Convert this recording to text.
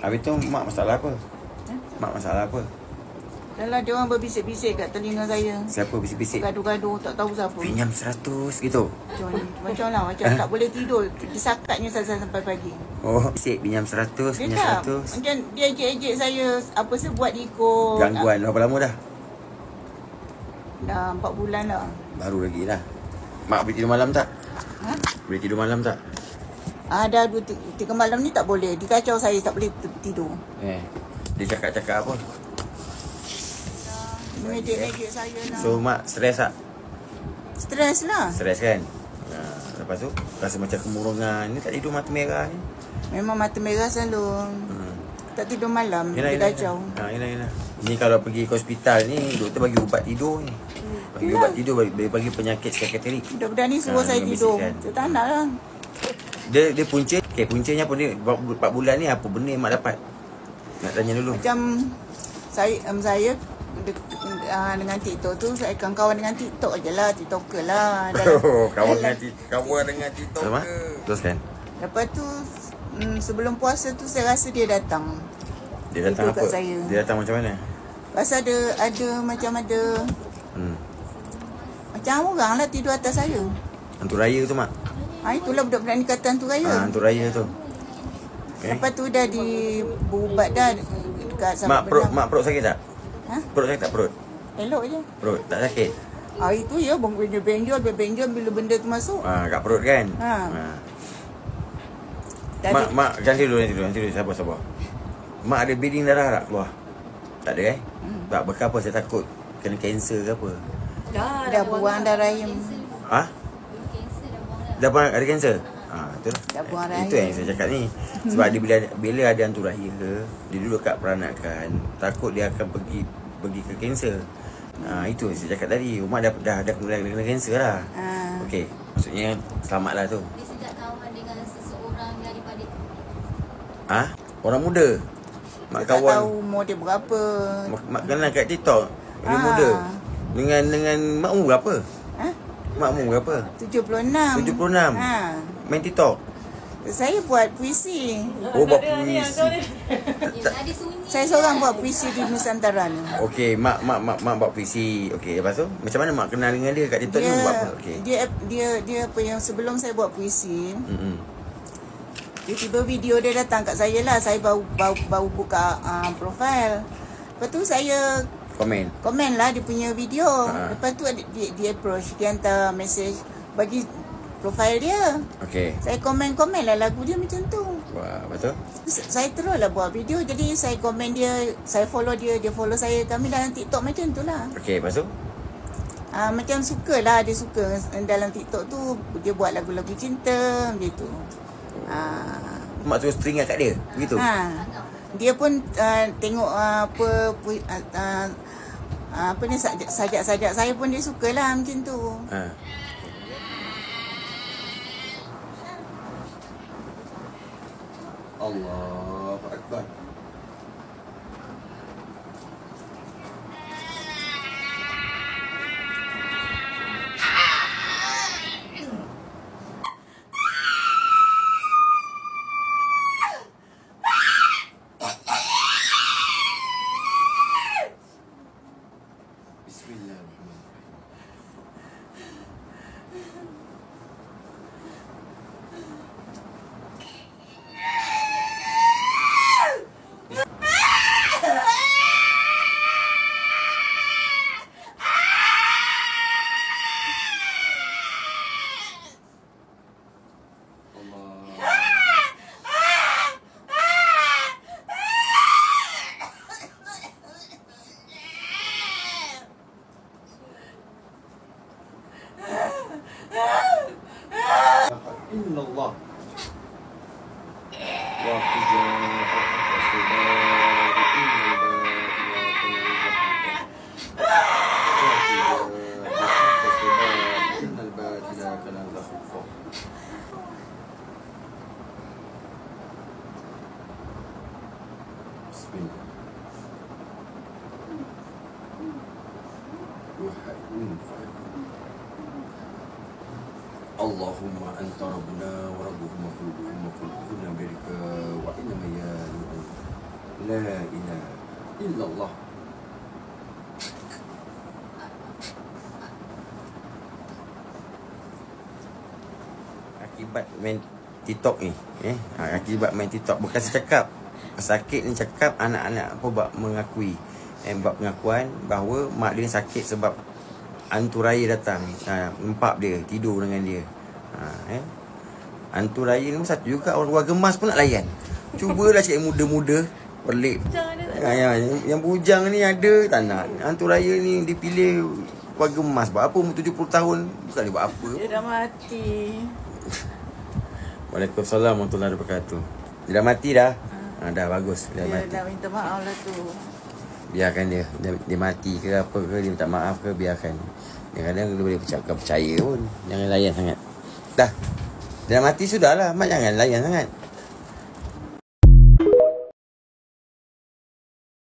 Habis tu mak masalah apa? Mak masalah apa? Dahlah dia orang berbisik-bisik kat telinga saya. Siapa bisik-bisik? Gaduh-gaduh, tak tahu siapa. Pinjam 100 gitu? Macam lah, macam tak boleh tidur. Disakatnya saya sampai pagi. Oh, bisik pinjam 100, Dia pinjam tak, 100. macam dia ejek-ejek saya. Apa saya buat ikut. Gangguan berapa lama dah? Dah 4 bulan lah. Baru lagi lah. Mak boleh tidur malam tak? Ha? Boleh tidur malam tak? Dah 2-3 malam ni tak boleh. Dikacau saya, tak boleh tidur. Dia cakap-cakap apa? Mengejek-ejek saya lah. So mak stres tak? Stres lah. Stres kan? Lepas tu rasa macam kemurungan. Ni tak tidur mata merah ni. Memang mata merah selalu. Tak tidur malam. Dia kacau. Yelah. Ni kalau pergi ke hospital ni, doktor bagi ubat tidur ni. Bagi ubat tidur, bagi penyakit psikiatrik. Budak-budak ni suruh saya tidur. Kan? Saya tak nak lah. Dia punca. Okay, puncanya apa dia? 4 bulan ni apa benda mak dapat? Nak tanya dulu. Macam saya dengan TikTok tu, saya akan kawan dengan TikTok je lah. TikToker lah. Kawan dengan TikToker. Teruskan. Lepas tu sebelum puasa tu saya rasa dia datang. Dia datang apa? Saya. Dia datang macam mana? Rasa ada macam macam orang lah tidur atas saya. Hantu raya tu mak? Itulah budak-budak ni kata hantu raya. Hantu raya tu. Okay. Lepas tu dah berubat dah dekat sama mak perut sakit tak? Ha? Perut sakit tak perut? Elok je. Perut tak sakit? Itu ya benjol bila benda tu masuk. Kat perut kan? Mak jangan tidur nanti dulu sabar. Mak ada bleeding darah tak keluar? Tak ada kan? Tak berapa saya takut kena kanser ke apa? Dah buang darah rahim. Dah buang ada kanser? Itulah. Dah buang rahim. Itu yang saya cakap ni. Sebab bila ada hantu rahim dia duduk kat peranakan, takut dia akan pergi ke kanser. Itu saya cakap tadi. Mak dah kena kanser lah. Okey, maksudnya selamatlah tu. Dia sejak kawan dengan seseorang daripada orang muda. Mak tak kawan. tahu umur dia berapa. Mak kenal kat TikTok. Dia muda. Dengan mak umur berapa? Mak umur berapa? 76. 76. Main TikTok. Saya buat puisi. Buat puisi. Saya seorang buat puisi di Nusantara ni. Okey, mak buat puisi. Okey, lepas tu macam mana mak kenal dengan dia kat TikTok ni buat apa? Okey. Dia apa yang sebelum saya buat puisi. Tiba-tiba video dia datang kat saya lah. Saya baru buka profil. Lepas tu saya komen lah dia punya video. Lepas tu dia approach, dia hantar message bagi profil dia. Okey. Saya komen lah lagu dia macam tu. Wah, betul. Saya terus lah buat video. Jadi saya komen dia, saya follow dia follow saya. Kami dalam TikTok macam tu lah. Okey, lepas tu? Macam suka lah, dia suka dalam TikTok tu dia buat lagu-lagu cinta macam tu. Mak terus teringat kat dia begitu. Dia pun tengok apa ni sajak-sajak saya pun dia sukalah macam tu. Allahu Akbar. Innallah wa Bismillah. Allahumma anta rabbuna wa rabbuhum wa kulluhum birka wa inna ya la ilaha illallah. Akibat main TikTok ni, akibat main TikTok bukan saya cakap. Sakit ni cakap anak-anak apa buat mengakui, buat pengakuan bahawa mak dia sakit sebab hantu raya datang. Empak dia tidur dengan dia. Hantu raya ni satu juga, orang luar gemas pun nak layan. Cubalah cik muda-muda pelik. Yang bujang ni ada tak nak. Hantu raya ni dipilih keluarga emas. Buat apa umur 70 tahun? Bukan dia buat apa. Dia dah mati. Waalaikumsalam warahmatullahi wabarakatuh. Dia dah mati dah? Dah bagus. Dia mati. Dah minta maaf lah tu. Biarkan dia. Dia mati ke apa ke, dia minta maaf ke, biarkan. Kadang-kadang dia boleh percaya pun. Jangan layan sangat. Dah. Dia dah mati sudahlah. Mak jangan layan sangat.